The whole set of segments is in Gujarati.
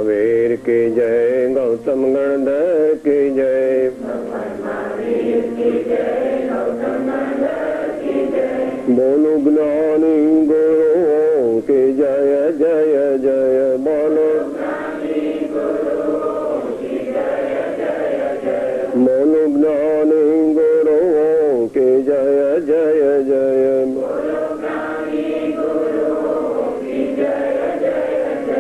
महावीर की जय, गौतम गणधर की जय, बोलो ज्ञानी गुरुओं की जय जय जय, बोलो बोलो ज्ञानी गुरुओं की जय जय जय,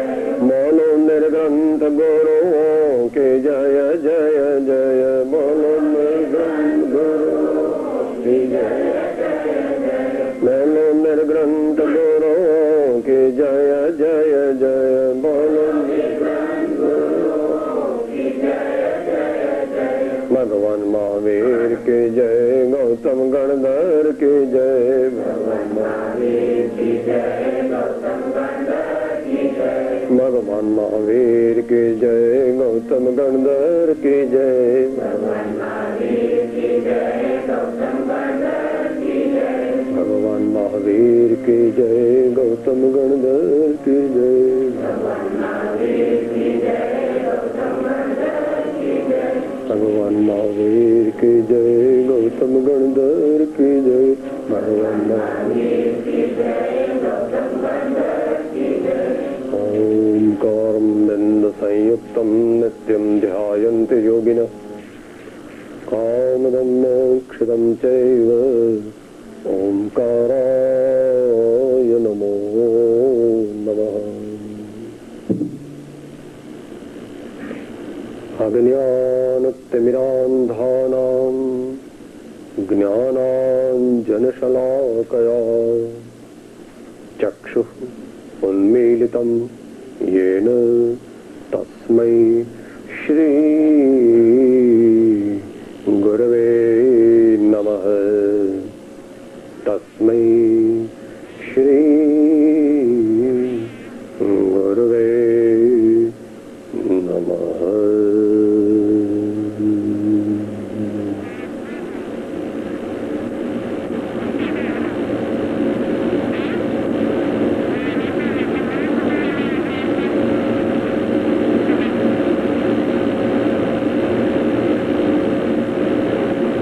बोलो निर्ग्रंथ गुरुओं की जय जय जय, बोलो निर्ग्रंथ गुरुओं की जय, बोलो निर्ग्रंथ गुरुओं की जय जय जय, बोलो भगवान महावीर की जय, गौतम गणधर की जय, भगवान महावीर की जय, गौतम गणधर की जय, भगवान महावीर की जय, गौतम गणधर की जय, भगवान महावीर की जय, गौतम गणधर की जय, भगवान महावीर की जय, गौतम गणधर की जय, भगवान महावीर की जय, गौतम गणधर की जय, भगवान महावीर की जय, गौतम गणधर की जय, भगवान महावीर की जय, गौतम गणधर की जय। ओंकारं बिंद संयुक्तं नित्यं ध्यायन्ति योगिनः, कामदं मोक्षदं चैव, ओंकाराय नमो नमः। अज्ञानतिमिरान्धानां ज्ञानाञ्जनशलाकया चक्षुः उन्मीलितं येन तस्मै श्री गुरवे नमः, तस्मै श्री गुरवे नमः।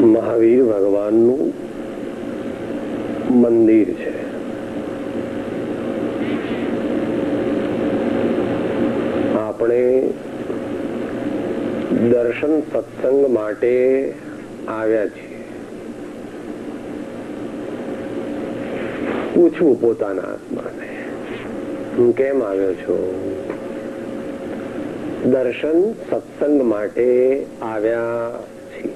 મહાવીર ભગવાનનું મંદિર છે. આપણે દર્શન સત્સંગ માટે આવ્યા છીએ. પૂછવું પોતાના આત્માને, હું કેમ આવ્યો છું? દર્શન સત્સંગ માટે આવ્યા છીએ.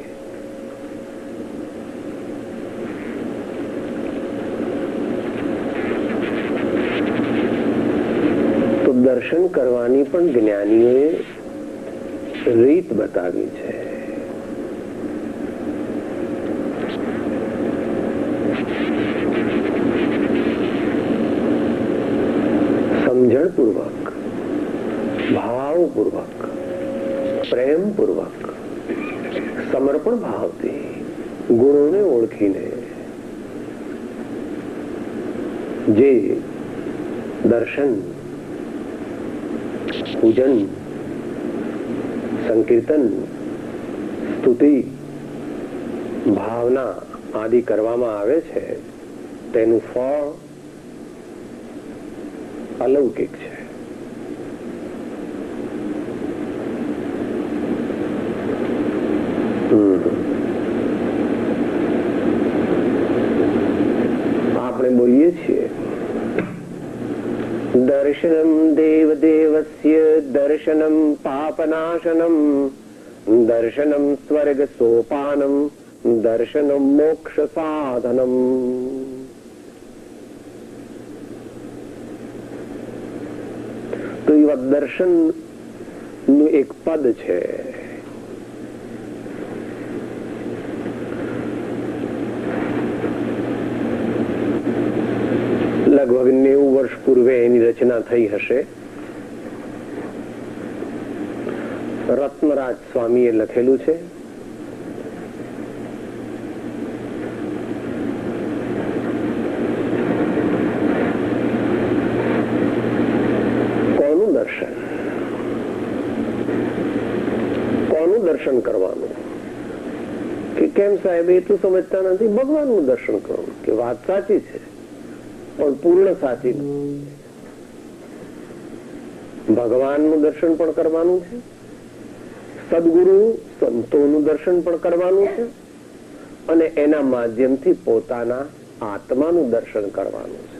દર્શન કરવાની પણ જ્ઞાનીઓએ રીત બતાવી છે. સમજણપૂર્વક, ભાવપૂર્વક, પ્રેમપૂર્વક, સમર્પણ ભાવથી ગુણોને ઓળખીને જે દર્શન, પૂજન, સંકીર્તન, સ્તુતિ, ભાવના આદિ કરવામાં આવે છે તેનું ફળ અલૌકિક છે. આપણે બોલીએ છીએ દર્શનમ દેવદેવસ્ય દર્શનમ પાપનાશનમ દર્શનમ સ્વર્ગ સોપાનમ દર્શનમ મોક્ષ સાધનમ. તો એવા દર્શન નું એક પદ છે. લગભગ 90 વર્ષ પૂર્વે એની રચના થઈ હશે. રત્નરાજ સ્વામીએ લખેલું છે. કોનું દર્શન? કેમ સાહેબ એટલું સમજતા નથી? ભગવાનનું દર્શન કરવું કે વાત સાચી છે પણ પૂર્ણ સાચી નથી. ભગવાનનું દર્શન પણ કરવાનું છે, સદગુરુ સંતોનું દર્શન પણ કરવાનું છે અને એના માધ્યમથી પોતાના આત્માનું દર્શન કરવાનું છે.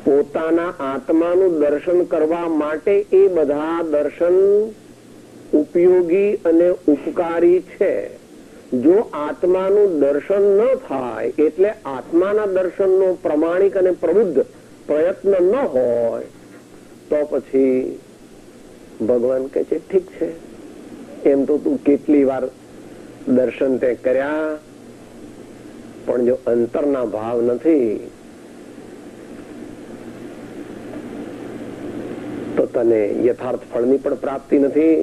પોતાના આત્માનું દર્શન કરવા માટે એ બધા દર્શન ઉપયોગી અને ઉપકારી છે. જો આત્માનું દર્શન ન થાય એટલે આત્માના દર્શનનો પ્રમાણિક અને પ્રબુદ્ધ પ્રયત્ન ન હોય તો પછી ભગવાન કહે છે ઠીક છે, એમ તો તું કેટલી વાર દર્શન તે કર્યા પણ જો અંતરના ભાવ નથી તો તને યથાર્થ ફળની પણ પ્રાપ્તિ નથી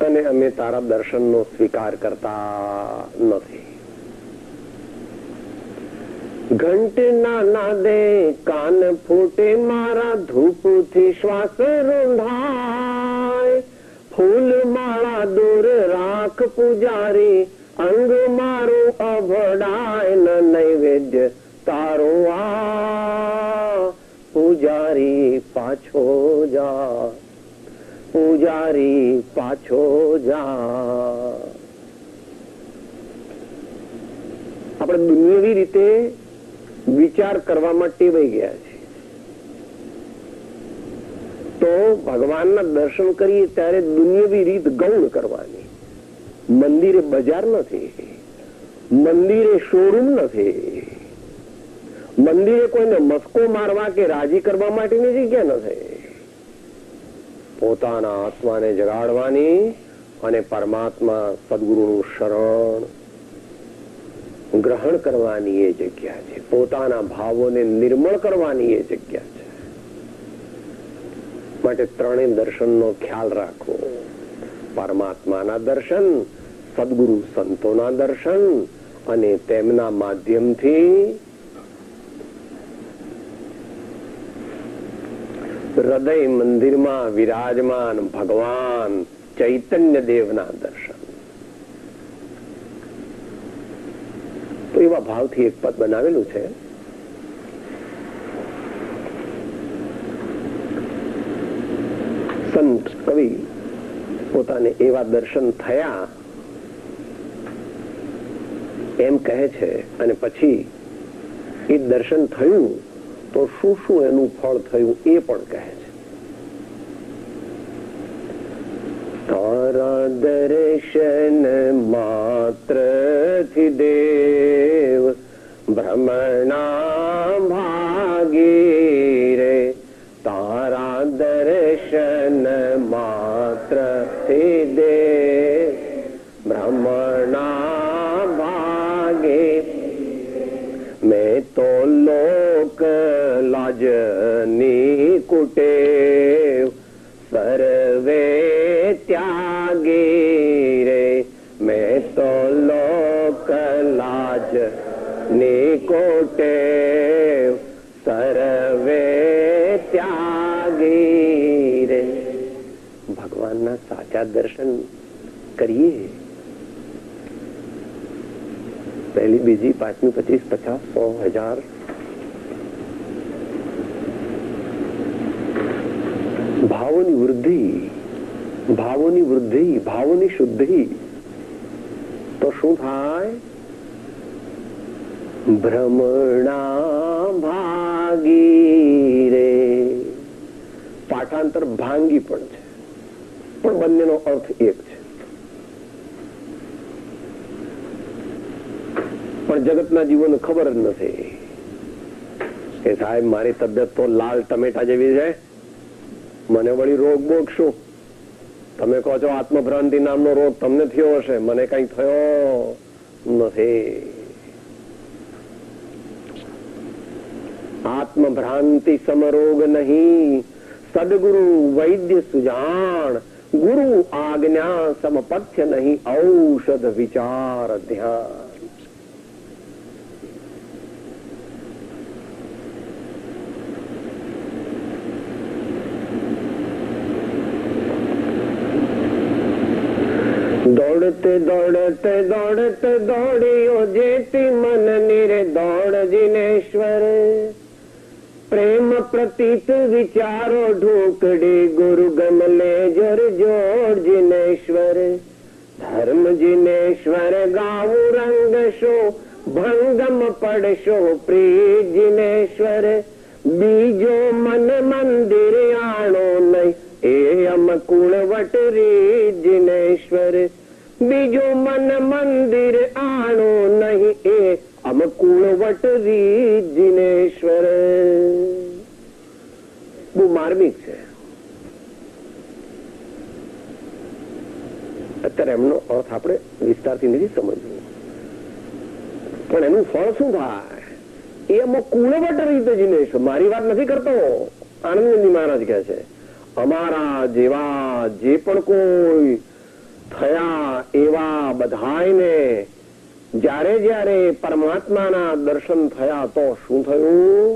અને અમે તારા દર્શનનો સ્વીકાર કરતા નથી. ઘંટના નાદે કાન ફૂટે મારા, ધૂપથી શ્વાસ રૂંધાય, ફૂલ માળા દૂર રાખ પૂજારી, અંગ મારું અભડાય ન નૈવેદ્ય તારો આ, પૂજારી પાછો જા, પૂજારી પાછો જા. આપણે દુનિયાવી રીતે વિચાર કરવામાં ટેવાઈ ગયા છે તો ભગવાનના દર્શન કરીએ ત્યારે દુનિયાવી રીત ગૌણ કરવાની. મંદિરે બજાર નથી, મંદિરે શોરૂમ નથી, મંદિરે કોઈને મસ્કો મારવા કે રાજી કરવા માટેની જગ્યા નથી. પોતાના આત્માને જગાડવાની અને પરમાત્મા સદગુરુનું શરણ ગ્રહણ કરવાની એ જગ્યા છે. પોતાના ભાવોને નિર્મળ કરવાની એ જગ્યા છે. માટે ત્રણેય દર્શનનો ખ્યાલ રાખવો. પરમાત્માના દર્શન, સદગુરુ સંતોના દર્શન અને તેમના માધ્યમથી હૃદય મંદિરમાં વિરાજમાન ભગવાન ચૈતન્ય દેવના દર્શન. તો એવા ભાવથી એક પદ બનાવેલું છે. સંત કવિ પોતાને એવા દર્શન થયા એમ કહે છે અને પછી એ દર્શન થયું તો શું શું એનું ફળ થયું એ પણ કહે છે. તારા દર્શન માત્રથી દેવ ભ્રમણા ભાગી રે, તારા દર્શન માત્રથી દેવ ભ્રમણા ભાગે, મેં તો લોક લાજની કુટેવ સર્વે ત્યાગી રે, મેં તો લોક લાજની કુટેવ સર્વે ત્યાગી રે. ભગવાનના સાચા દર્શન કરીએ. પહેલી, બીજી, 5મી, 25, 50, 100, 1000 ભાવોની વૃદ્ધિ, ભાવોની વૃદ્ધિ, ભાવોની શુદ્ધિ તો શું થાય? ભ્રમણા ભાગી રે. પાઠાંતર ભાંગી પણ છે પણ બંનેનો અર્થ એક છે. પણ જગતના જીવોને ખબર જ નથી કે સાહેબ મારી તબિયત તો લાલ ટમેટા જેવી છે, મને વળી રોગ બોગ શું? તમે કહો છો આત્મભ્રાંતિ નામનો રોગ તમને થયો હશે, મને કઈ થયો નથી. આત્મભ્રાંતિ સમરોગ નહીં, સદગુરુ વૈદ્ય સુજાણ, ગુરુ આજ્ઞા સમપથ્ય નહીં, ઔષધ વિચાર ધ્યાન. દોડતે દોડતે દોડતે દોડ્યો જેથી મન નિરે દોડ જીનેશ્વર પ્રેમ પ્રતીત વિચારો ઢોકડી ગુરુ ગમલે જર જોડ જીનેશ્વર ધર્મ જીનેશ્વર ગાવું રંગ શો ભંગમ પડશો પ્રિય જીનેશ્વર બીજો મન મંદિર આણો નહીં એ અમકુળ વટરી જીનેશ્વર બીજો મન મંદિર આણો નહીં એ અમકુળ વટરી જીનેશ્વર. બહુ માર્મિક છે. અત્યારે એમનો અર્થ આપણે વિસ્તારથી નથી સમજવું, પણ એનું ફળ શું થાય એ આમાં કુળવટ રીતે જીનેશ્વર. મારી વાત નથી કરતો, આનંદનંદી મહારાજ કહે છે અમારા જેવા જે પણ કોઈ થયા એવા બધાને જ્યારે જ્યારે પરમાત્માના દર્શન થયા તો શું થયું?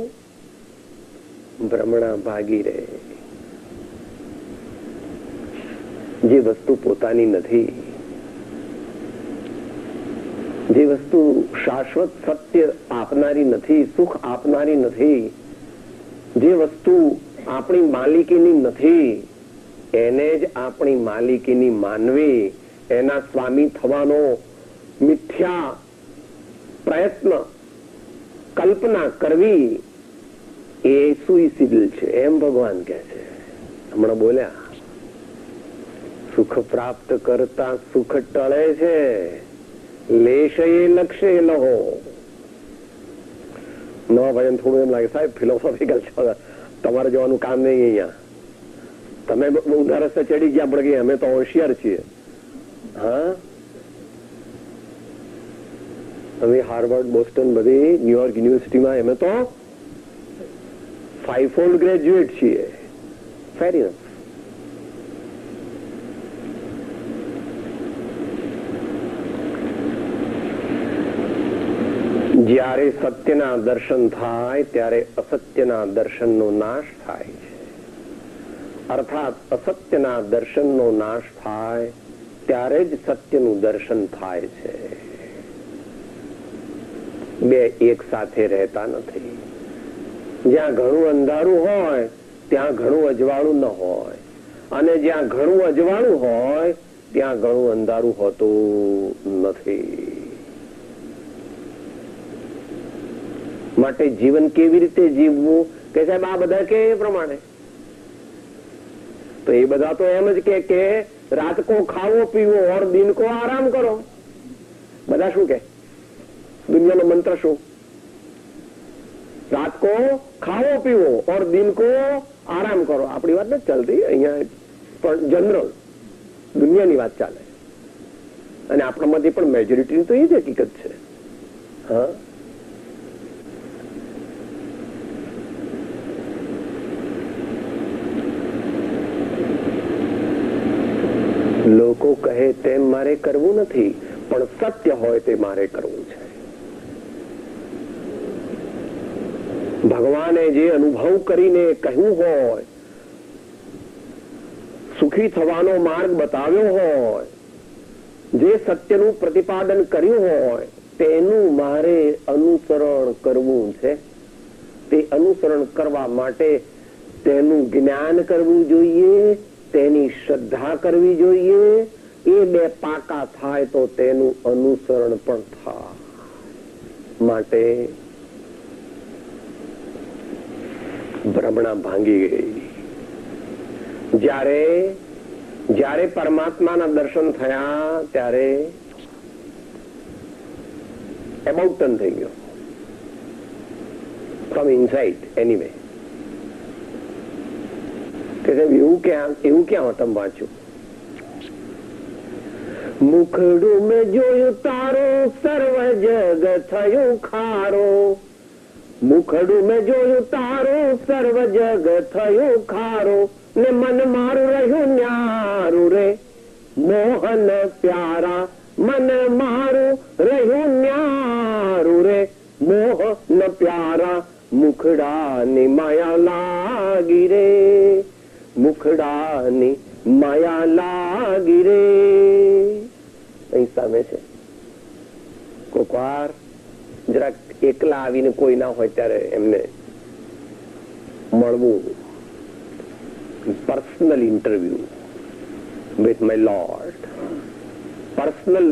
ભ્રમણા ભાગી રહે. જે વસ્તુ પોતાની નથી, જે વસ્તુ શાશ્વત સત્ય આપનારી નથી, સુખ આપનારી નથી, જે વસ્તુ આપણી માલિકીની નથી, એને જ આપણી માલિકીની માનવી, એના સ્વામી થવાનો મિથ્યા પ્રયત્ન કલ્પના કરવી એ સુઇસિડલ છે એમ ભગવાન કહે છે. હમણાં બોલ્યા સુખ પ્રાપ્ત કરતા સુખ ટળે છે, લેશે લક્ષ્ય લહો. નવા ભજન થોડું એમ લાગે સાહેબ ફિલોસોફિકલ છે, તમારે જવાનું કામ નહીં અહીંયા, તમે ઊંધા રસ્તે ચડી ગયા પણ અમે તો હોશિયાર છીએ. હા, અમે હાર્વર્ડ બોસ્ટન બધી ન્યુયોર્ક યુનિવર્સિટીમાં અમે તો 5-fold ગ્રેજ્યુએટ છીએ. ફેર ઇનફ. જ્યારે સત્યના દર્શન થાય ત્યારે અસત્યના દર્શનનો નાશ થાય છે. અર્થાત અસત્યના દર્શનનો નાશ થાય ત્યારે જ સત્યનું દર્શન થાય છે. બે એક સાથે રહેતા નથી. જ્યાં ઘણું અંધારું હોય ત્યાં ઘણું અજવાળું ન હોય, અને જ્યાં ઘણું અજવાળું હોય ત્યાં ઘણું અંધારું હોતું નથી. માટે જીવન કેવી રીતે જીવવું કે સાહેબ આ બધા કે એ પ્રમાણે, તો એ બધા તો એમ જ કે રાત કો ખાવો પીવો ઓર દિન કો આરામ કરો. બધા શું કે દુનિયાનો મંત્ર શું? રાત કો ખાવો પીવો ઓર દિન કો આરામ કરો. આપણી વાત નથી ચાલતી અહીંયા, પણ જનરલ દુનિયાની વાત ચાલે, અને આપણામાંથી પણ મેજોરિટીની તો એ જ હકીકત છે. હા, લોકો કહે તેમ મારે કરવું નથી, પણ સત્ય હોય તે મારે કરવું છે. ભગવાને જે અનુભવ કરીને કહ્યું હોય, સુખી થવાનો માર્ગ બતાવ્યો હોય, જે સત્યનું પ્રતિપાદન કર્યું હોય તેનું મારે અનુસરણ કરવું છે. તે અનુસરણ કરવા માટે તેનું જ્ઞાન કરવું જોઈએ, તેની શ્રદ્ધા કરવી જોઈએ. એ બે પાકા થાય તો તેનું અનુસરણ પણ થાય. માટે ભ્રમણા ભાંગી ગઈ. જ્યારે પરમાત્માના દર્શન થયા ત્યારે એબાઉટ ટર્ન થઈ ગયો. From inside anyway. કે એવું ક્યાં તમે વાંચ્યું? મુખડું મેં જોયું તારું સર્વ જગ થયું ખારો. મુખડું મેં જોયું તારું સર્વ જગ થયું ખારો, ને મન મારું રહ્યું ન્યારું રે મોહન પ્યારા. મન મારું રહ્યું ન્યારું રે મોહન પ્યારા. મુખડાની માયા લાગી રે, મુખડાની માયા લાગી રે. અહીં સામે છે. કોઈક વાર જરાક એકલા આવીને કોઈ ના હોય ત્યારે એમને મળવું. Personal interview with my lord, personal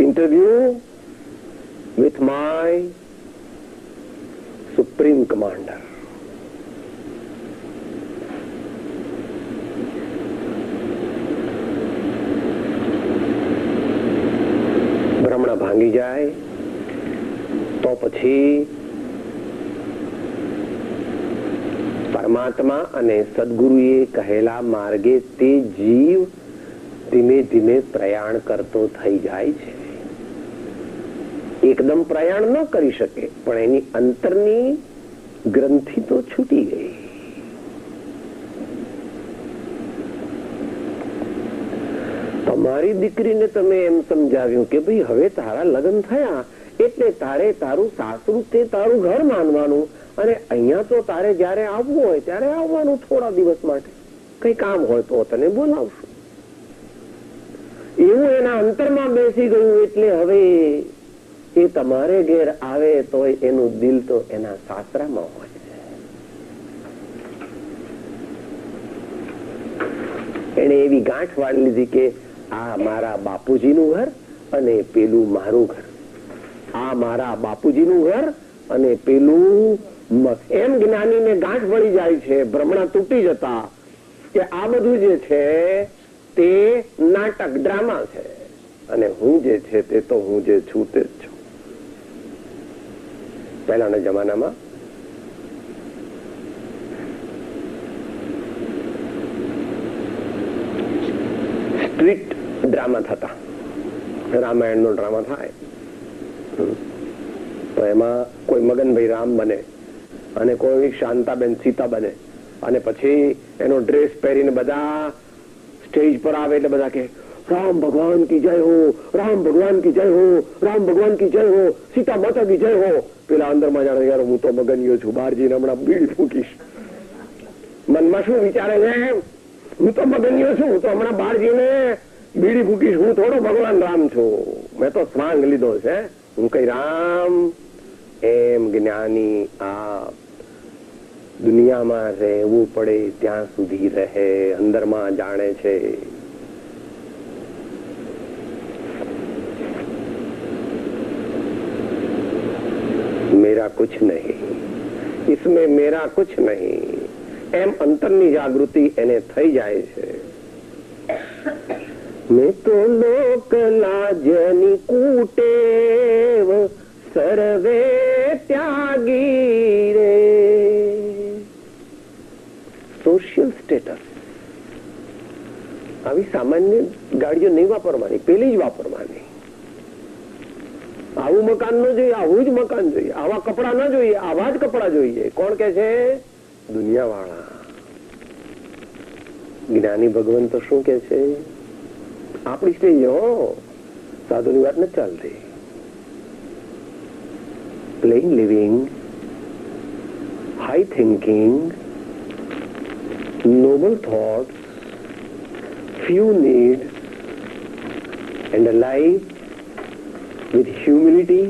interview with my supreme commander. ભ્રમણા ભાંગી જાય તો પછી પરમાત્મા અને સદગુરુએ કહેલા માર્ગે તે જીવ ધીમે ધીમે પ્રયાણ કરતો થઈ જાય છે. એકદમ પ્રયાણ ન કરી શકે, પણ એની અંતરની ગ્રંથિ તો છૂટી ગઈ. તમારી દીકરીને તમે એમ સમજાવ્યું કે ભાઈ હવે તારા લગ્ન થયા એટલે તારે તારું સાસરું તે તારું ઘર માનવાનું, અને અહીંયા તો તારે જયારે આવવું હોય ત્યારે આવવાનું, થોડા દિવસ માટે કઈ કામ હોય તો તને બોલાવશું. એવું એના અંતરમાં બેસી ગયું. એટલે હવે એ તમારે ઘેર આવે તો એનું દિલ તો એના સાસરામાં હોય છે. એને એવી ગાંઠ વાળી લીધી કે આ મારા બાપુજીનું ઘર અને પેલું મારું ઘર, આ મારા બાપુજીનું ઘર અને પેલું. એમ જ્ઞાનીને ગાંઠ વળી જાય છે, ભ્રમણા તૂટી જતા કે આ બધું જે છે તે નાટક, ડ્રામા છે, અને હું જે છે તે તો હું જે છું તે જ છું. પહેલાના જમાનામાં સ્ટ્રીટ ડ્રામા થતા. રામાયણનો ડ્રામા થાય તો એમાં કોઈ મગનભાઈ રામ બને અને કોઈ શાંતાબેન સીતા બને, અને પછી એનો ડ્રેસ પહેરીને બધા સ્ટેજ પર આવે એટલે બધા કે રામ ભગવાન કી જય હો, રામ ભગવાન કી જય હો, રામ ભગવાન કી જય હો, સીતા માતા કી જય હો. પેલા અંદરમાં જાણે યાર હું તો મગનિયો છું, બહાર જઈને હમણાં બીડી ફૂકીશ. મનમાં શું વિચારે છે? હું તો મગનિયો છું, હું તો હમણાં બહાર જઈને બીડી ફૂકીશ, હું થોડો ભગવાન રામ છું, મેં તો સ્વાંગ લીધો છે, હું કઈ રામ. એમ જ્ઞાની આ દુનિયામાં રહેવું પડે ત્યાં સુધી રહે, અંદરમાં જાણે છે. मेरा कुछ नहीं, इसमें मेरा कुछ नहीं, એમ અંતરની જાગૃતિ એને થઈ જાય છે. મેં તો લોક લાજની કુટેવ સર્વે ત્યાગી રે. સોશિયલ સ્ટેટસ આવી સામાન્ય ગાડીઓ નહીં વાપરવાની, પેલી જ વાપરવાની. આવું મકાન ન જોઈએ, આવું જ મકાન જોઈએ, આવા કપડા ન જોઈએ, આવા જ કપડા જોઈએ. કોણ કે છે? દુનિયા વાળા. જ્ઞાની ભગવાન તો શું કે છે? આપણી સ્ટેજ હો, સાધુની વાત નથી ચાલતી. Plane living, high thinking, noble thoughts, few needs, and a life with humility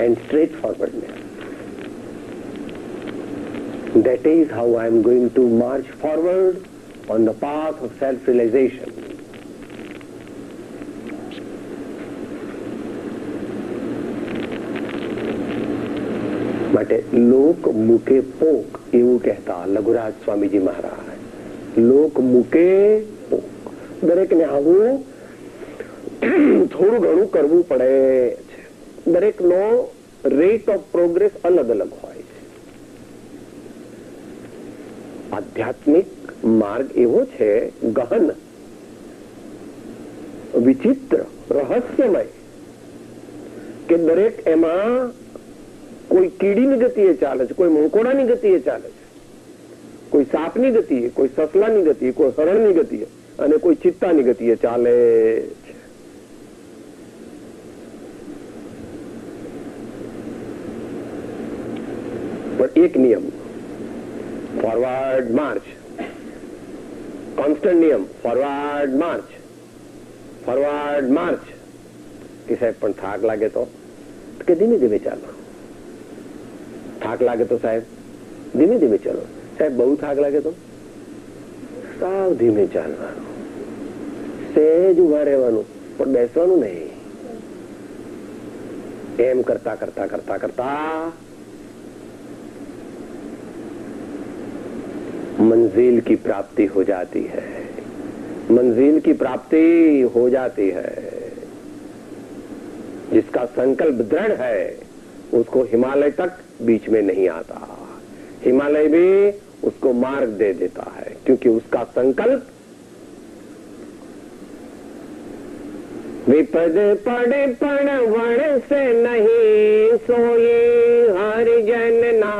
and straightforwardness. That is how I am going to march forward on the path of self-realization. માટે લોક મૂકે પોક એવું કહેતા લઘુરાજ સ્વામીજી મહારાજ. લોક મૂકે પોક. દરેકને આવું થોડું ઘણું કરવું પડે છે. દરેકનો રેટ ઓફ પ્રોગ્રેસ અલગ અલગ હોય છે. આધ્યાત્મિક માર્ગ એવો છે ગહન, વિચિત્ર, રહસ્યમય કે દરેક એમાં કોઈ કીડીની ગતિએ ચાલે છે, કોઈ મંકોડાની ગતિએ ચાલે છે, કોઈ સાપની ગતિએ, કોઈ સસલાની ગતિએ, કોઈ હરણની ગતિએ અને કોઈ ચિત્તાની ગતિએ ચાલે છે. પણ એક નિયમ, ફોરવર્ડ માર્ચ. કોન્સ્ટન્ટ નિયમ, ફોરવર્ડ માર્ચ, ફોરવર્ડ માર્ચ. કે સાહેબ પણ થાક લાગે તો કે ધીમે ધીમે ચાલો. થાક લાગે તો સાહેબ ધીમે ધીમે ચાલો. સાહેબ બહુ થાક લાગે તો સાવ ધીમે ચાલવાનું, સહેજ ઉભા રહેવાનું, પણ બેસવાનું નહીં. એમ કરતા કરતા કરતા કરતા मंजिल की प्राप्ति हो जाती है. मंजिल की प्राप्ति हो जाती है. जिसका संकल्प दृढ़ है उसको हिमालय तक बीच में नहीं आता. हिमालय भी उसको मार्ग दे देता है, क्योंकि उसका संकल्प विपद पड़े पण वण से नहीं सोए हरिजन ना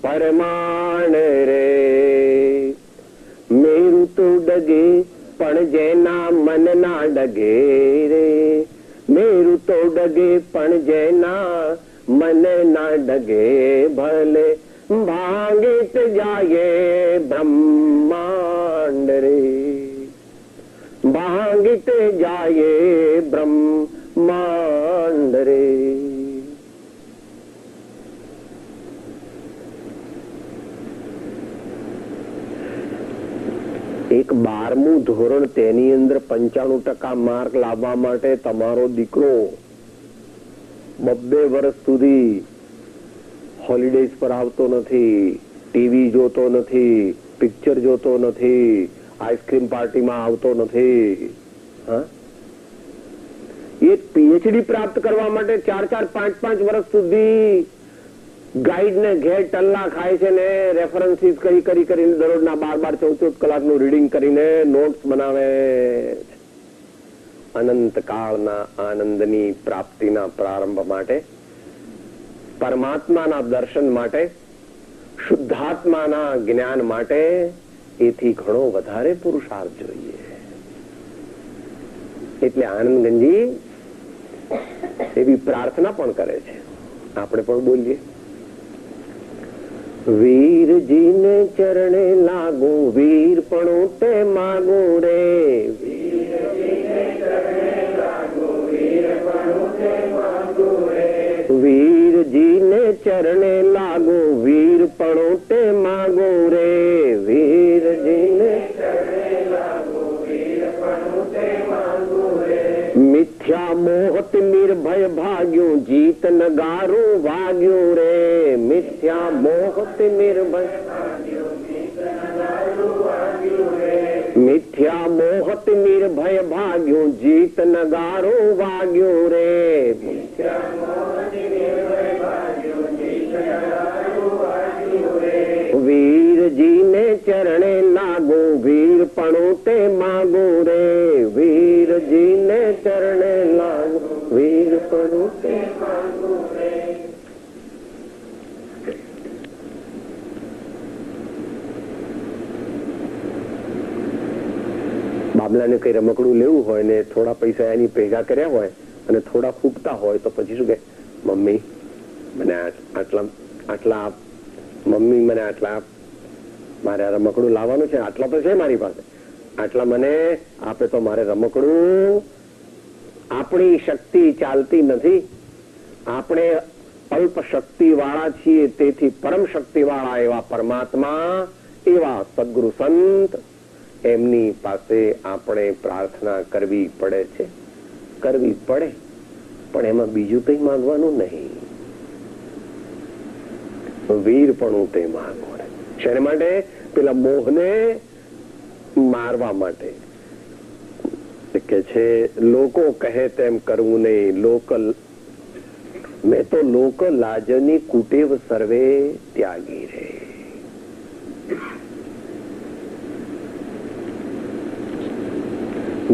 परमाण रे. मेरु तो डगे पण जेना मन ना डगे रे. मेरु तो डगे पण जेना मन ना डगे भले भांगित जाए ब्रह्मांड रे. भांगित जाए ब्रह्मांड रे. એક 12મું ધોરણ તેની અંદર 95% માર્ક લાવવા માટે તમારો દીકરો 2 વર્ષ સુધી હોલિડેઝ પર આવતો નથી, ટીવી જોતો નથી, પિક્ચર જોતો નથી, આઈસ્ક્રીમ પાર્ટીમાં આવતો નથી. એક પીએચડી પ્રાપ્ત કરવા માટે 4-4, 5-5 વર્ષ સુધી ગાઈડ ને ઘેર ટલ્લા ખાય છે ને રેફરન્સીસ કરી કરીને દરરોજના 12-12, 14 કલાકનું રીડિંગ કરીને નોટ્સ બનાવે. અનંત કાળના આનંદની પ્રાપ્તિના પ્રારંભ માટે, પરમાત્માના દર્શન માટે, શુદ્ધાત્માના જ્ઞાન માટે એથી ઘણો વધારે પુરુષાર્થ જોઈએ. એટલે આનંદગંજી એવી પ્રાર્થના પણ કરે છે. આપણે પણ બોલીએ, वीर जी ने चरणे लागू वीर पणो ते मागू रे. वीर जी ने चरणे लागू वीर पणो ते मागू रे. वीर जी ने चरणे लागू वीर पणो ते मागू रे. वीर जी ने चरणे लागू वीर पणो ते मागू रे. मिथ्या मोहत निर्भय भाग्यो जीत नगारू वाग्यो रे. मिथ्या मोहत निर्भय मिथ्या मोहत निर्भय भाग्यो जीत नगारो वाग्यो रे. वीर जी ने चरणे लागो वीर पणो ते मागो रे. वीर जी ने चरणे लागो वीर पणो ते मागो रे. બાબલાને કઈ રમકડું લેવું હોય ને થોડા પૈસા એની ભેગા કર્યા હોય અને થોડા ખૂટતા હોય તો પછી શું કે, મમ્મી મને આટલા મમ્મી મને આટલા મારે રમકડું લાવવાનું છે, આટલા તો છે મારી પાસે, આટલા મને આપે તો મારે રમકડું. આપણી શક્તિ ચાલતી નથી. આપણે અલ્પ શક્તિ વાળા છીએ, તેથી પરમ શક્તિ વાળા એવા પરમાત્મા, એવા સદગુરુ સંત, એમની પાસે આપણે પ્રાર્થના કરવી પડે છે. કરવી પડે, પણ એમાં બીજું કઈ માંગવાનું નહીં. વીરપણું તે માંગો. શેના માટે? પેલા મોહને મારવા માટે. કે છે લોકો કહે તેમ કરવું નહીં. મેં તો લોક લાજની કુટેવ સર્વે ત્યાગી રે.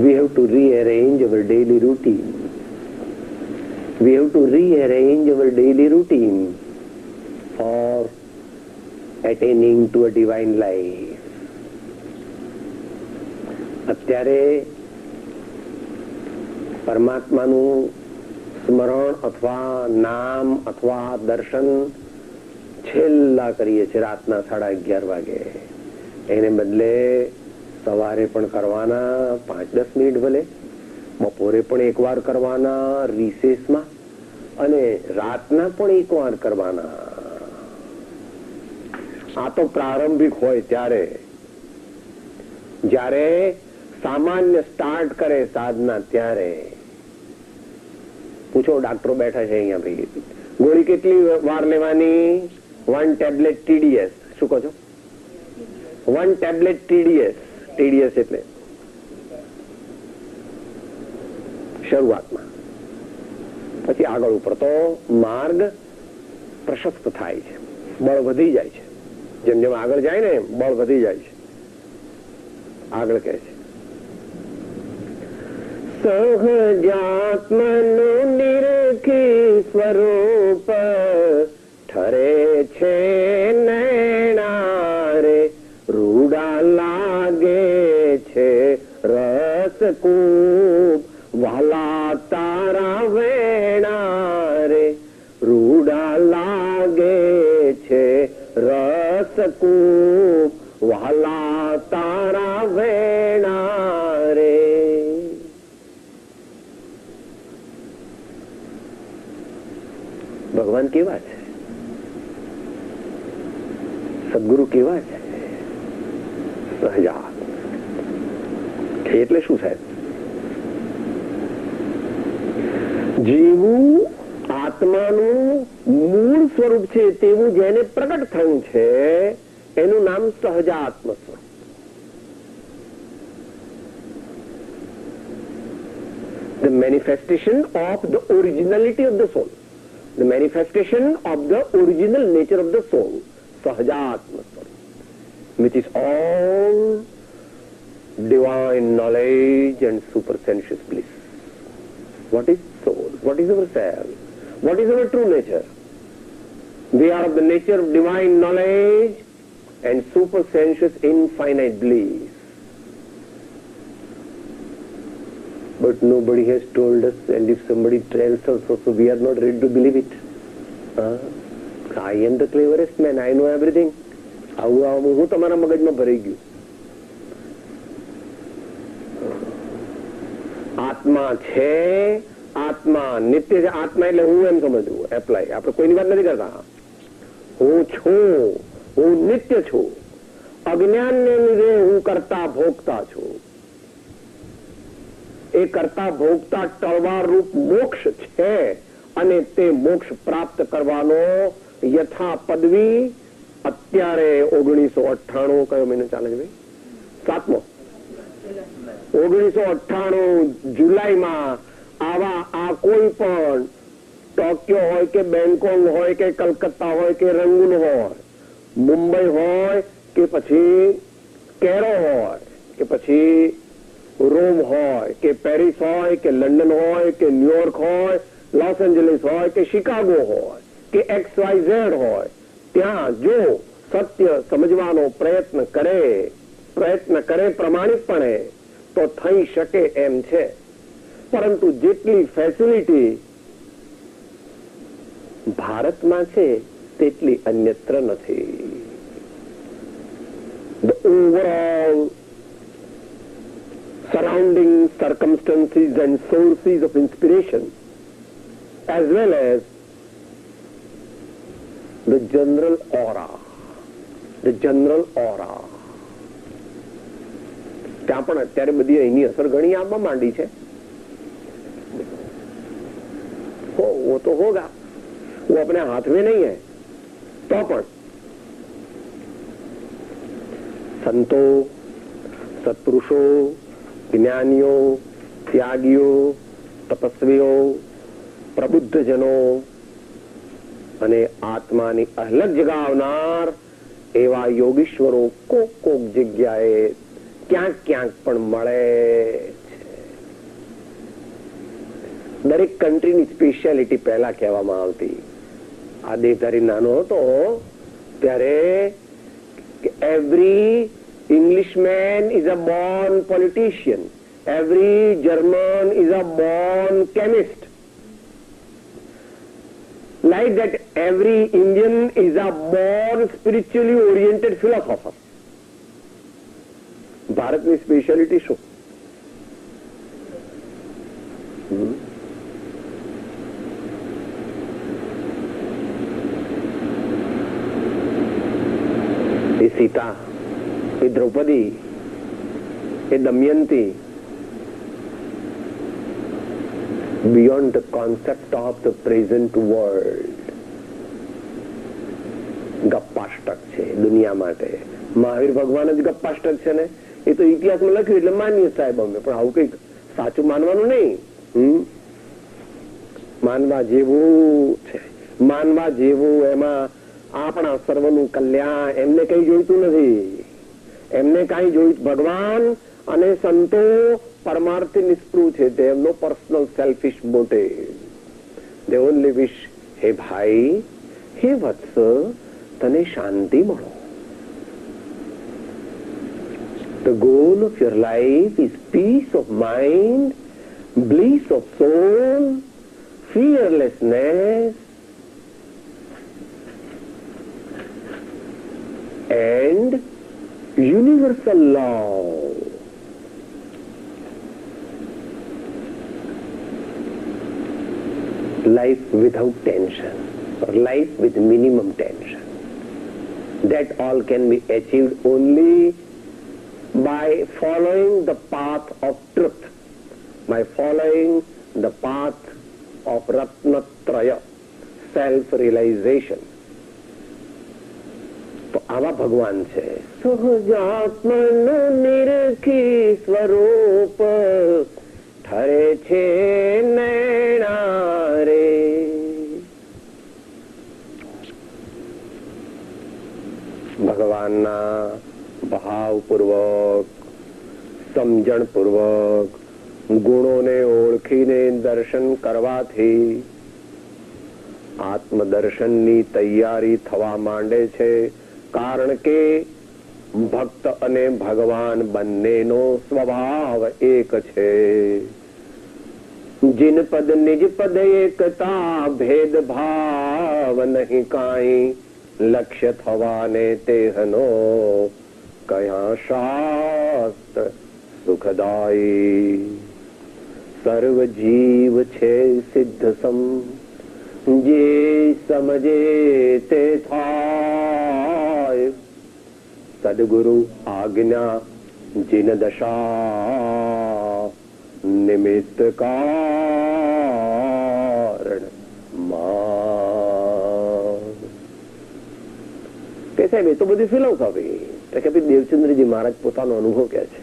We have to rearrange our daily routine. We have to rearrange our daily routine for attaining to a divine life. અત્યારે પરમાત્માનું સ્મરણ અથવા નામ અથવા દર્શન છેલ્લા કરીએ છીએ રાતના 11:30 વાગે. એને બદલે સવારે પણ કરવાના 5-10 મિનિટ ભલે, બપોરે પણ એકવાર કરવાના રિસેસમાં, અને રાતના પણ એકવાર કરવાના. આ તો પ્રારંભિક હોય ત્યારે, જ્યારે સામાન્ય સ્ટાર્ટ કરે સાધના ત્યારે. પૂછો, ડાક્ટરો બેઠા છે અહીંયા, ભાઈ ગોળી કેટલી વાર લેવાની? 1 ટેબ્લેટ TDS. શું કહો છો? 1 ટેબ્લેટ TDS. TDS એટલે શરૂઆતમાં, પછી આગળ ઉપર તો માર્ગ પ્રશસ્ત થાય છે, બળ વધી જાય છે. જેમ જેમ આગળ જાય ને બળ વધી જાય છે. આગળ કહે છે, સહજાત્મનું નિરખી સ્વરૂપ ઠરે છે નૈણારે, રૂડા લાગે છે રસકૂપ વાલા તારા વેણારે, રૂડા લાગે છે રસકૂપ વાલા તારા વેણારે. ભગવાન કેવા છે? સદગુરુ કેવા છે? સહજાત. એટલે શું સાહેબ? જેવું આત્માનું મૂળ સ્વરૂપ છે તેવું જેને પ્રગટ થયું છે એનું નામ સહજાત્મ સ્વરૂપ. The manifestation of the originality of the soul, the manifestation of the original nature of the soul, Sahajatma Swarup, which is all divine knowledge and supersensuous bliss. What is soul? What is our self? What is our true nature? We are of the nature of divine knowledge and supersensuous infinite bliss. But nobody has told us, and if somebody tells us also, we are not ready to believe it. I am the cleverest man, I know everything. હું તમારા મગજમાં ભરાઈ ગયું. આત્મા છે, આત્મા નિત્ય છે. આત્મા એટલે હું એમ સમજવું, એપ્લાય. આપણે કોઈની વાત નથી કરતા. હું છું, હું નિત્ય છું. અજ્ઞાનને લીધે હું કરતા ભોગતા છું. એ કરતા ભોગતા ટળવાર રૂપ મોક્ષ છે, અને તે મોક્ષ પ્રાપ્ત કરવાનો યથા પદવી અત્યારે 1998 કયો મહિનો ચાલે છે ભાઈ? 7મો. 1998 જુલાઈમાં આ કોઈ પણ ટોક્યો હોય કે બેંકોક હોય કે કલકત્તા હોય કે રંગૂન હોય, મુંબઈ હોય કે પછી કેરો હોય કે પછી રોમ હોય કે પેરિસ હોય કે લંડન હોય કે ન્યુયોર્ક હોય, લોસ એન્જલિસ હોય કે શિકાગો હોય કે XYZ હોય, ત્યાં જો સત્ય સમજવાનો પ્રયત્ન કરે પ્રમાણિકપણે તો થઈ શકે એમ છે. પરંતુ જેટલી ફેસિલિટી ભારતમાં છે તેટલી અન્યત્ર નથી. The overall surrounding circumstances and sources of inspiration, as well as the general aura. ત્યાં પણ અત્યારે બધી એની અસર ઘણી આવવા માંડી છે. वो तो होगा, वो अपने हाथ में नहीं है. तो પણ સંતો, સત્પુરુષો, જ્ઞાનીઓ, ત્યાગીઓ, તપસ્વીઓ, પ્રબુદ્ધજનો અને આત્માની અહલક જગાવનાર એવા યોગીશ્વરો કોક જગ્યાએ ક્યાંક પણ મળે છે. દરેક કન્ટ્રીની સ્પેશિયાલિટી પહેલા કહેવામાં આવતી. આ દેવધારી નાનો હતો ત્યારે every Englishman is a born politician. Every German is a born chemist. Like that, every Indian is a born spiritually oriented philosopher. ભારતની સ્પેશિયાલિટી શું? એ સીતા, એ દ્રૌપદી, એ Damayanti, beyond the concept of the present world, ગપ્પાષ્ટક છે દુનિયા માટે. મહાવીર ભગવાન જ ગપ્પાષ્ટક છે ને, એ તો ઇતિહાસમાં લખ્યું એટલે માનીએ સાહેબ અમે, પણ આવું કઈક સાચું માનવાનું નહીં. માનવા જેવું છે, માનવા જેવું એમાં આપણા સર્વનું કલ્યાણ. એમને કઈ જોઈતું નથી, એમને કઈ જોઈતું. ભગવાન અને સંતો પરમાર્થી નિષ્પૃહ છે, તેમનો પર્સનલ સેલ્ફિશ મોટિવ. દે ઓનલી વિશ, હે ભાઈ, હે વત્સ, તને શાંતિ મળો. The goal of your life is peace of mind, bliss of soul, fearlessness, and universal love. Life without tension, or life with minimum tension. That all can be achieved only by following the path of truth, by following the path of Ratnatraya, self-realization. તો આવા ભગવાન છે. સહજાત્મનું નિરખી સ્વરૂપ ઠરે છે નૈણા રે. ભગવાનના ભાવપૂર્વક, સમજણપૂર્વક ગુણોને ઓળખીને દર્શન કરવાથી આત્મદર્શનની તૈયારી થવા માંડે છે. કારણ કે ભક્ત અને ભગવાન બંનેનો સ્વભાવ એક છે. जिन पद निज पद एकता भेदभाव नहीं काई लक्ष्य थवाने तेहनो कया शास्त्र सुखदाई सर्व जीव छे सिद्ध सम जे समझे ते थाय सदगुरु आज्ञा जिन दशा निमित्त कारण કે સાહેબ એ તો બધી ફિલોસોફી. કે દેવચંદ્રજી મહારાજ પોતાનો અનુભવ કે છે,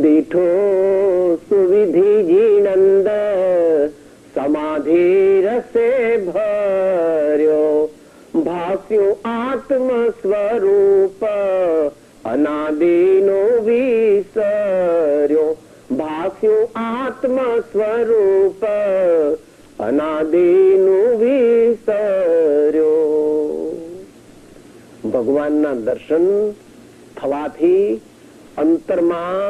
દીઠો સુવિધિ જીનંદ સમાધિ રસે ભર્યો ભાસ્યો આત્મ સ્વરૂપ અનાદિનો વિસર્યો ભાસ્યો આત્મ સ્વરૂપ અનાદિનું વિસર્યો. ભગવાનના દર્શન થવાથી અંતરમાં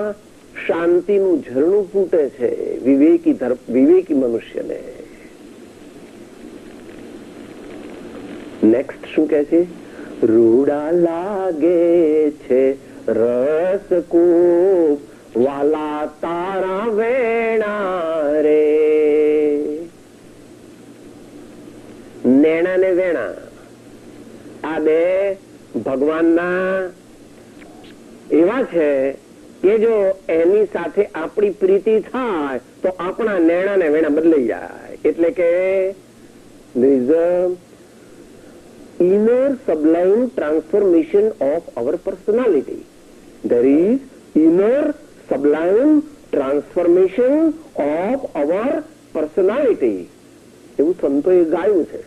શાંતિનું ઝરણું ફૂટે છે વિવેકી મનુષ્યને. નેક્સ્ટ શું કહે છે? રૂડા લાગે છે રસકૂપ વાલા તારા વેણા રે. નેણા ને વેણા આ બે ભગવાનના એવા છે કે જો એની સાથે આપણી પ્રીતિ થાય તો આપણા નેણા ને વેણા બદલાઈ જાય. એટલે કે inner sublime transformation of our personality. There is inner sublime transformation of our personality. એવું સંતોએ ગાયું છે.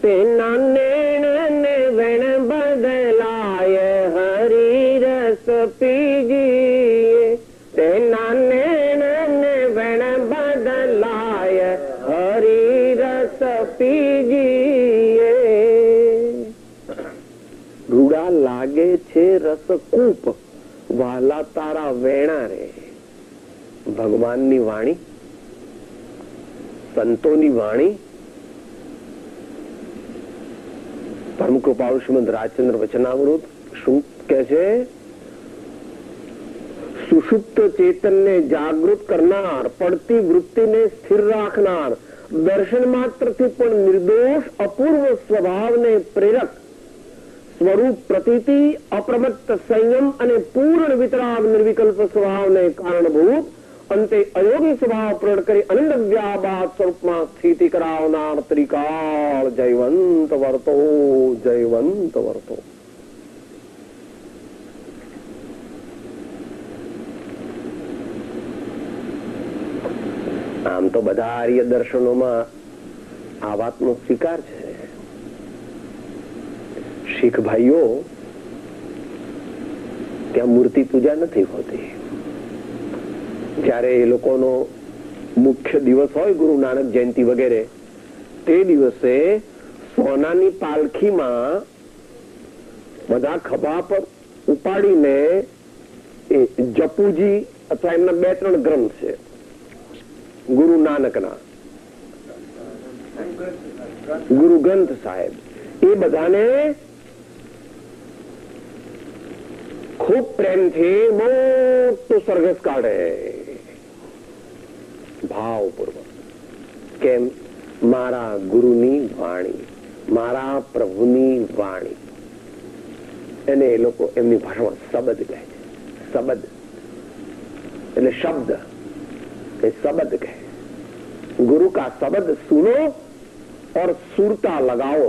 તેના નેણ ને વેણ બદલાય હરી રસ પીજીએ. તેના નેણ ને વેણ બદલાય હરી રસ પીજીએ. રૂડા લાગે છે રસકૂપ વાલા તારા વેણા રે. ભગવાનની વાણી, સંતોની વાણી, પરમ કૃપાળુ શ્રીમદ રાજચંદ્ર વચનામૃત શું કે છે? સુષુપ્ત ચેતનને જાગૃત કરનાર, પડતી વૃત્તિને સ્થિર રાખનાર, દર્શન માત્રથી પણ નિર્દોષ અપૂર્વ સ્વભાવને પ્રેરક સ્વરૂપ પ્રતીતિ, અપ્રમત્ત સંયમ અને પૂર્ણ વિતરાગ નિર્વિકલ્પ સ્વભાવને કારણભૂત અંતે અયોગી સ્વભાવ પ્રગટ કરી અનંત વ્યાબાદ સ્વરૂપમાં સ્થિતિ કરાવનાર ત્રિકાળ જયવંત વર્તો, જયવંત વર્તો. આમ તો બધા આર્ય દર્શનોમાં આ વાતનો સ્વીકાર છે. શીખ ભાઈઓ ત્યાં મૂર્તિ પૂજા નથી હોતી. જયારે એ લોકોનો મુખ્ય દિવસ હોય ગુરુ નાનક જયંતિ વગેરે, તે દિવસે સોનાની પાલખીમાં બધા ખભા પર ઉપાડીને એ જપુજી અથવા એમના 2-3 ગ્રંથ છે ગુરુ નાનકના, ગુરુ ગ્રંથ સાહેબ, એ બધાને ખૂબ પ્રેમથી મોટું સરઘસ કાઢે ભાવપૂર્વક. કેમ? મારા ગુરુની વાણી, મારા પ્રભુની વાણી. એને એ લોકો એમની ભાષામાં શબ્દ કહે છે. શબ્દ એટલે શબ્દ, એ શબ્દ કહે. गुरु का शब्द सुनो और सुरता लगाओ,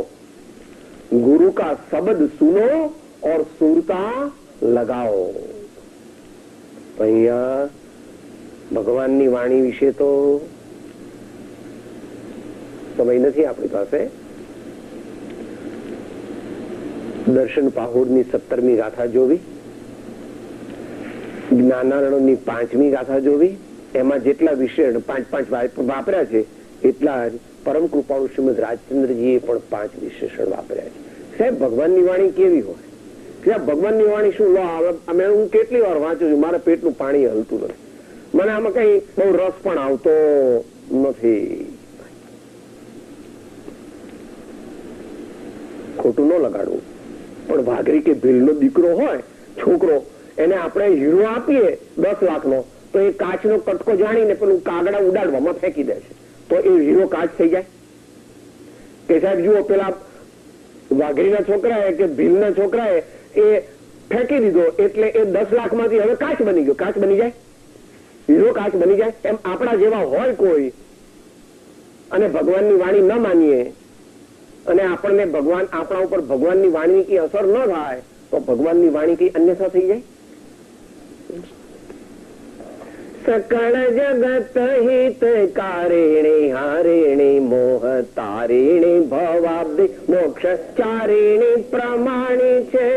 गुरु का शब्द सुनो और सुरता लगाओ. અહીંયા ભગવાનની વાણી વિશે તો સમય નથી આપણી પાસે. દર્શન પાહુરની 17મી ગાથા જોવી, જ્ઞાનારણ્યની 5મી ગાથા જોવી. એમાં જેટલા વિશેષણ 5 વાપર્યા છે એટલા જ પરમ કૃપાળુ શ્રીમદ રાજચંદ્રજીએ પણ 5 વિશેષણ વાપર્યા છે. સાહેબ, ભગવાનની વાણી કેવી હોય? ભગવાનની વાણી શું લો, અમે હું કેટલી વાર વાંચું છું, મારા પેટનું પાણી હલતું નથી, મને આમાં કઈ બહુ રસ પણ આવતો નથી. ખોટું ન લગાડવું, પણ ભાગરી કે ભીલનો દીકરો હોય, છોકરો, એને આપણે હીરો આપીએ 10 લાખનો, તો એ કાચનો કટકો જાણીને પેલું કાગડા ઉડાડવામાં ફેંકી દે છે, તો એ હીરો કાચ થઈ જાય? કે સાહેબ જુઓ, પેલા વાઘરીના છોકરાએ કે ભીલના છોકરાએ એ ફેંકી દીધો એટલે એ 10 લાખમાંથી હવે કાચ બની ગયો. કાચ બની જાય, હીરો કાચ બની જાય. એમ આપણા જેવા હોય કોઈ અને ભગવાનની વાણી ન માનીએ અને આપણને ભગવાન, આપણા ઉપર ભગવાનની વાણી કઈ અસર ન થાય, તો ભગવાનની વાણી કઈ અન્યથા થઈ જાય. सकल जगत हितकारिणे हारिणे मोह तारिणे भवाब्दि मोक्ष चारिणे प्रमाणे छे.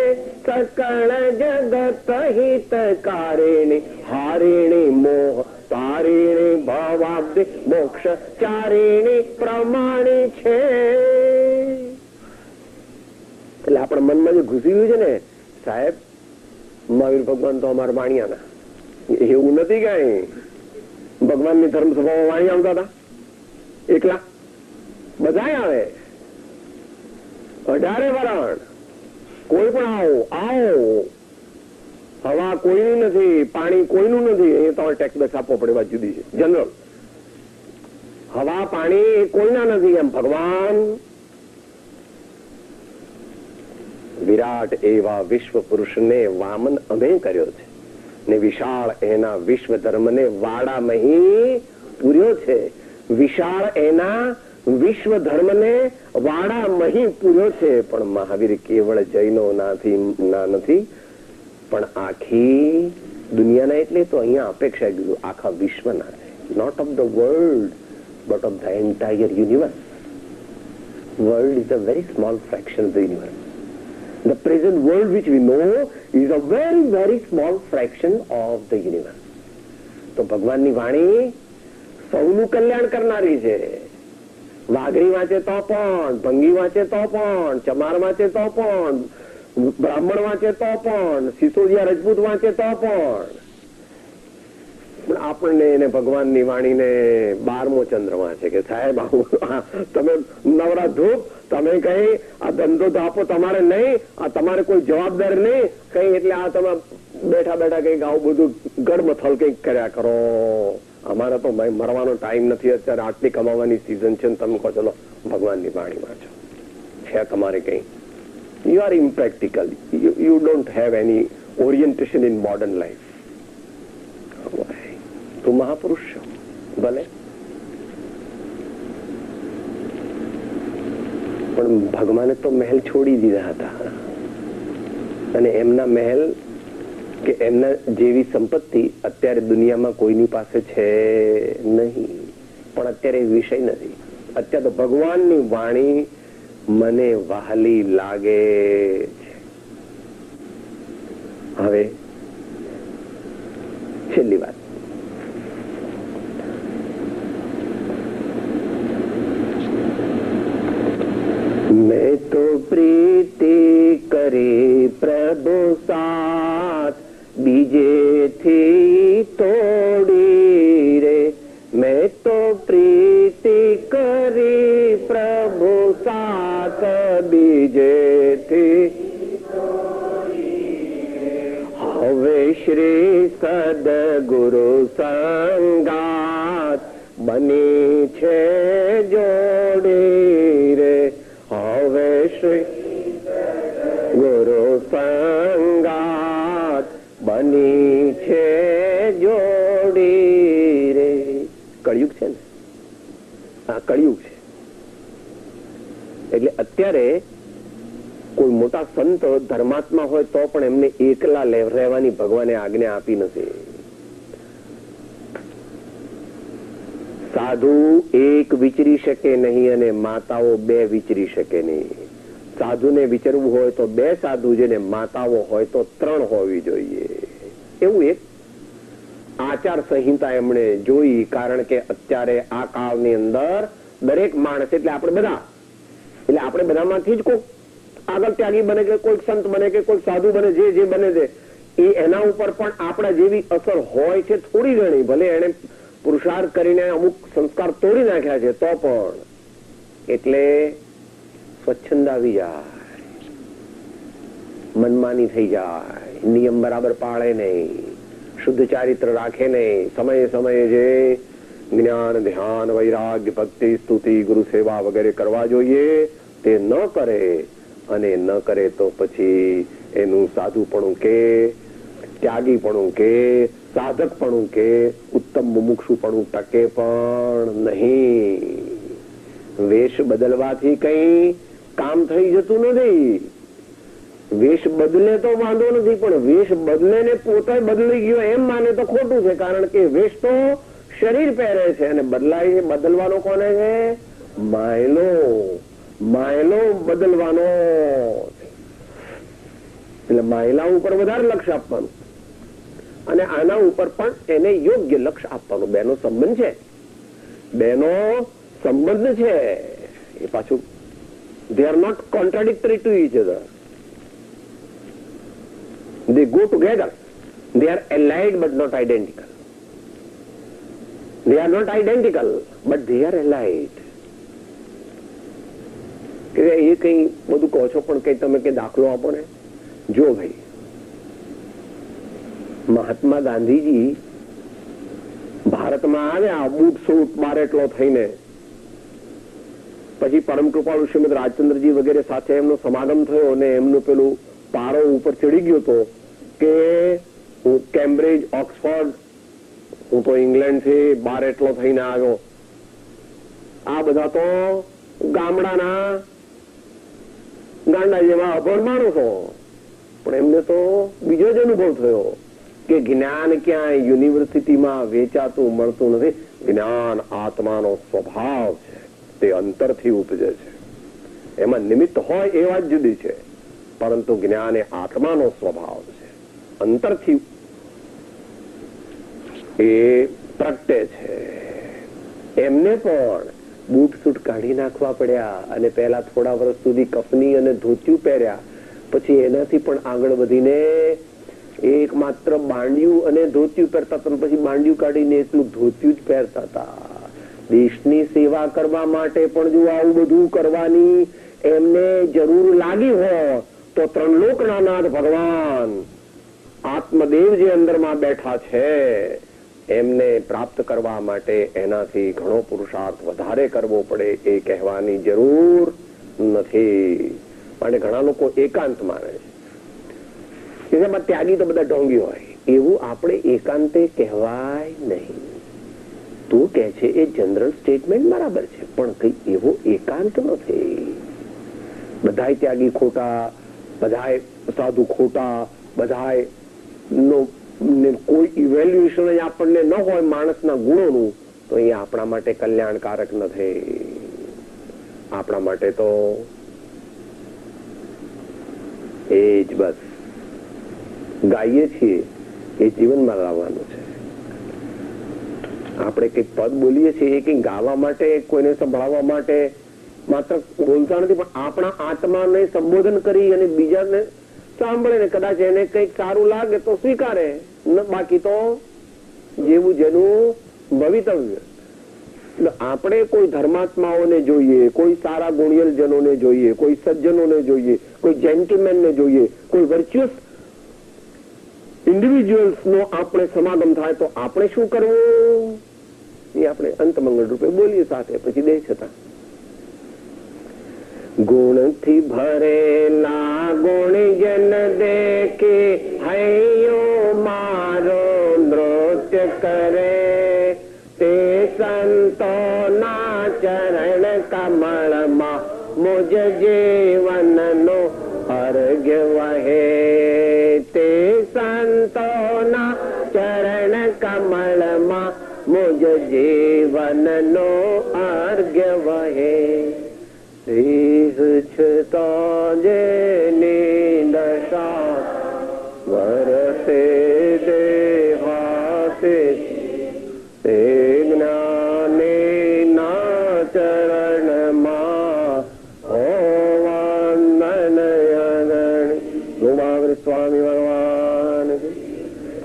सकल जगत हितकारिणे हारिणे मोह तारिणे भवाब्दि मोक्ष चारिणे प्रमाणे छे. એટલે આપણા મનમાં જે ઘૂસી ગયું છે ને, સાહેબ મહાવીર ભગવાન તો અમારા વાણિયાના, એવું નથી કઈ. ભગવાનની ધર્મસભામાં વાણી આવતા હતા એકલા? બધા આવે, 18 વરણ, કોઈ પણ આવો આવો. હવા કોઈની નથી, પાણી કોઈનું નથી. એ તમારે ટેક્સ બેક્સ આપવો પડે, વાત જુદી છે. જનરલ હવા પાણી એ કોઈના નથી. એમ ભગવાન વિરાટ એવા વિશ્વ પુરુષને વામન અમે કર્યો છે ને વિશાળ એના વિશ્વ ધર્મને વાડામહી પૂર્યો છે. વિશાળ એના વિશ્વ ધર્મને વાડામહી પૂર્યો છે. પણ મહાવીર કેવળ જૈનો નથી, પણ આખી દુનિયાના. એટલે તો અહીંયા અપેક્ષા કીધું આખા વિશ્વના છે. Not of the world but of the entire universe. World is a very small fraction of the universe. The present world which we know is a very, very small fraction of the universe. તો ભગવાનની વાણી સૌનું કલ્યાણ કરનારી છે. વાઘરી વાંચે તો પણ, ભંગી વાંચે તો પણ, ચમાર વાંચે તો પણ, બ્રાહ્મણ વાંચે તો પણ, સિસોદિયા રજપૂત વાંચે તો પણ. આપણને એને ભગવાનની વાણીને 12મો ચંદ્ર વાંચે કે સાહેબ તમે નવરા ધૂપ, તમે કઈ આ ધંધો તો આપો તમારે નહીં, આ તમારે કોઈ જવાબદાર નહીં કઈ, એટલે આ તમે બેઠા બેઠા કઈક આવું બધું ગડમથલ કઈક કર્યા કરો. અમારે તો ભાઈ મરવાનો ટાઈમ નથી, અત્યારે આટલી કમાવાની સિઝન છે ને તમે કહો ચલો ભગવાનની વાણીમાં છો. છે તમારે કઈ? You are impractical, you don't have any orientation in modern life. તું મહાપુરુષ છો ભલે, પણ ભગવાને તો મહેલ છોડી દીધા હતા અને એમના મહેલ કે એમના જેવી સંપત્તિ અત્યારે દુનિયામાં કોઈની પાસે છે નહીં. પણ અત્યારે એ વિષય નથી. અત્યારે તો ભગવાનની વાણી મને વહાલી લાગે છે. હવે છેલ્લી વાત, मैं तो प्रीति करे प्रभु साथ बीजे थी तोड़ी रे. मैं तो प्रीति करे प्रभु साथ बीजे थी હવે શ્રી સદગુરુ સંગાત બની છે જોડી રે. હવે શ્રી ગુરુ સંગાત બની છે જોડી રે. કળિયુગ છે ને, આ કળિયુગ છે. એટલે અત્યારે કોઈ મોટા સંત ધર્માત્મા હોય તો પણ એમને એકલા રહેવાની ભગવાને આજ્ઞા આપી નથી. સાધુ એક વિચરી શકે નહીં અને માતાઓ બે વિચરી શકે નહીં. સાધુને વિચરવું હોય તો બે સાધુ છે ને માતાઓ હોય તો 3 હોવી જોઈએ. એવું એક આચાર સંહિતા એમણે જોઈ. કારણ કે અત્યારે આ કાળની અંદર દરેક માણસ એટલે આપણે બધામાંથી જ કોઈ આગળ ત્યાગી બને કે કોઈ સંત બને કે કોઈ સાધુ બને, જે બને છે એ એના ઉપર પણ આપણા જેવી અસર હોય છે થોડી ઘણી. ભલે એને પુરુષાર્થ કરીને અમુક સંસ્કાર તોડી નાખ્યા છે તો પણ. એટલે સ્વચ્છંદ આવી જાય, મનમાની થઈ જાય, નિયમ બરાબર પાળે નહીં, શુદ્ધ ચારિત્ર રાખે નહીં, સમયે સમયે જે જ્ઞાન ધ્યાન વૈરાગ્ય ભક્તિ સ્તુતિ ગુરુ સેવા વગેરે કરવા જોઈએ તે ન કરે. અને ન કરે તો પછી એનું સાધુપણું કે ત્યાગીપણું કે સાધકપણું કે ઉત્તમ મુમુક્ષુપણું ટકે પણ નહીં. વેશ બદલવાથી કઈ કામ થઈ જતું નથી. વેશ બદલે તો વાંધો નથી, પણ વેશ બદલે ને પોતે બદલી ગયો એમ માને તો ખોટું છે. કારણ કે વેશ તો શરીર પહેરે છે અને બદલવાનો કોને છે? માયલો બદલવાનો. એટલે માયલા ઉપર વધારે લક્ષ આપવાનું અને આના ઉપર પણ એને યોગ્ય લક્ષ આપવાનું. બેનો સંબંધ છે એ પાછું they are not contradictory to each other, they go together, they are allied but not identical. They are not identical but they are allied. એ કઈ બધું કહો છો પણ કઈ તમે કઈ દાખલો આપો ને. જો ભાઈ, મહાત્મા ગાંધીજી ભારતમાં આવ્યા બૂટ સૂટ બારેટલો થઈને, પછી પરમ કૃપાળુ શ્રીમદ રાજચંદ્રજી વગેરે સાથે એમનો સમાગમ થયો અને એમનું પેલું પારો ઉપર ચડી ગયો હતો કે હું કેમ્બ્રિજ ઓક્સફર્ડ, હું તો ઇંગ્લેન્ડ થી બારેટલો થઈને આવ્યો. આ બધા તો ગામડાના ગાંડા જેવા અભણ માણસો. પણ એમને તો બીજો જ અનુભવ થયો કે જ્ઞાન ક્યાંય યુનિવર્સિટીમાં વેચાતું મળતું નથી. જ્ઞાન આત્માનો સ્વભાવ છે, તે અંતરથી ઉપજે છે. એમાં નિમિત્ત હોય એ વાત જુદી છે, પરંતુ જ્ઞાન એ આત્માનો સ્વભાવ છે, અંતરથી એ પ્રગટે છે. એમને પણ બૂટ સૂટ કાઢી નાખવા પડ્યા અને પહેલા થોડા વર્ષ સુધી કફની અને ધોતિયું પહેર્યા. પછી એનાથી પણ આગળ વધીને એક માત્ર બાંડિયું અને ધોતિયું પહેરતા હતા, પછી બાંડિયું કાઢીને એટલું ધોતિયું જ પહેરતા હતા. દેશની સેવા કરવા માટે પણ જો આવું બધું કરવાની એમને જરૂર લાગી હોય તો 3 લોકના નાથ ભગવાન આત્મદેવ જે અંદરમાં બેઠા છે એમને પ્રાપ્ત કરવા માટે એનાથી ઘણો પુરુષાર્થ વધારે કરવો પડે એ કહેવાની જરૂર નથી. માટે ઘણા લોકો એકાંત માને છે, એમાં ત્યાગી તો બધા ઢોંગી હોય, એવું આપણે એકાંતે કહેવાય નહીં. તું કે છે એ જનરલ સ્ટેટમેન્ટ બરાબર છે, પણ કઈ એવો એકાંત નથી. બધાય ત્યાગી ખોટા, બધાય સાધુ ખોટા, બધાય નો કોઈ ઇવેલ્યુએશન જ આપણને ન હોય માણસના ગુણોનું, તો એ આપણા માટે કલ્યાણકારક નથી. આપણા માટે તો એ જ બસ ગાઈએ છીએ એ જીવનમાં લાવવાનું છે. આપણે કઈક પદ બોલીએ છીએ એ કઈક ગાવા માટે, કોઈને સંભળાવવા માટે માત્ર બોલતા નથી, પણ આપણા આત્માને સંબોધન કરી અને બીજાને સાંભળે ને કદાચ એને કઈક સારું લાગે તો સ્વીકારે, બાકી તો જેવું જેનું ભવિતવ્ય. આપણે કોઈ ધર્માત્માઓને જોઈએ, કોઈ સારા ગુણિયલ જનોને જોઈએ, કોઈ સજ્જનોને જોઈએ, કોઈ જેન્ટલમેનને જોઈએ, કોઈ વર્ચ્યુઅસ ઇન્ડિવિજ્યુઅલ્સ નો આપણે સમાગમ થાય તો આપણે શું કરવું એ આપણે અંતમંગળ રૂપે બોલીએ સાથે, પછી દે છતાં ગુણથી ભરેલા ગુણજન દેખે હૈયો મારો નૃત્ય કરે, તે સંતોના ચરણ કમળમાં મુજ જીવનનો અર્ઘ્ય વહે. તે સંતોના ચરણ કમળમાં મુજ જીવનનો અર્ઘ્ય વહે. દેહ છતાં જેની દશા વરસે દેહાસે, તે જ્ઞાની ના ચરણમાં હોવાનન યગણ. ગોમાગ્ર સ્વામી ભગવાન કી,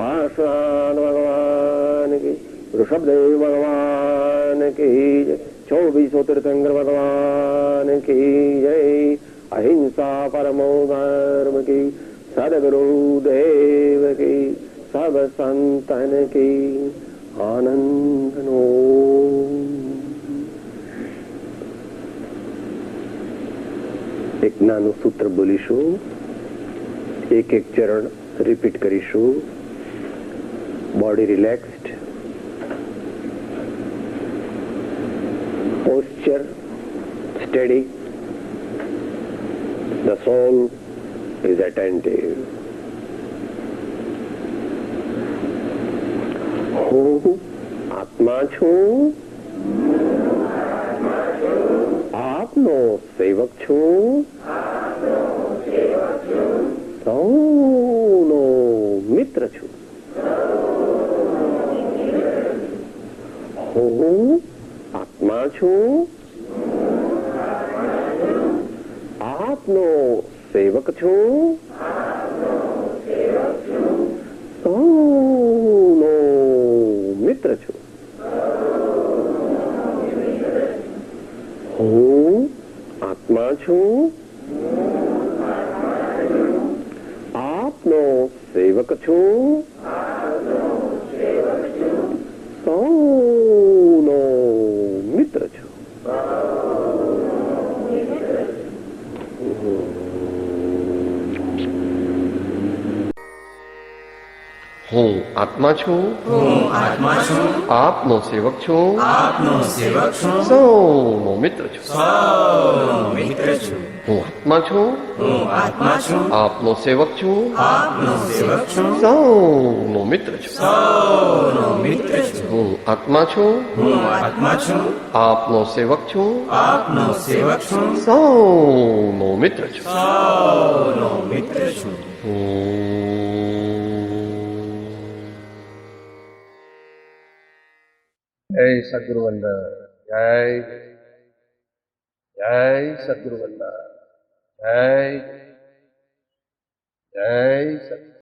પાર્શ્વાન ભગવાન કી, ઋષભદેવ ભગવાન કી જય, 24 તીર્થંકર ભગવાન કી જય. અહિંસા પરમો ધર્મ કી, સદગુરુ દેવ કી, સબ સંતન કી આનંદનો. એક નાનું સૂત્ર બોલીશું, એક એક ચરણ રિપીટ કરીશું. Body relaxed, posture steady, the soul is attentive. હું આત્મા છું, આપનો સેવક છું, સૌનો મિત્ર છું. હું આત્મા છું, આપનો સેવક છું, સૌનો મિત્ર છું. હું આત્મા છું, આપનો સેવક છું, સૌનો મિત્ર છું. હું આત્મા છું, આપનો સેવક છું, સૌનો મિત્ર છું. હું આત્મા છું, આપનો સેવક છું, સૌનો મિત્ર છું. હું આત્મા છું, આપનો સેવક છું, સૌનો મિત્ર છું. જય સદગુરુ વંદન. જય જય સદગુરુ વંદન. જય જય સદગુરુ.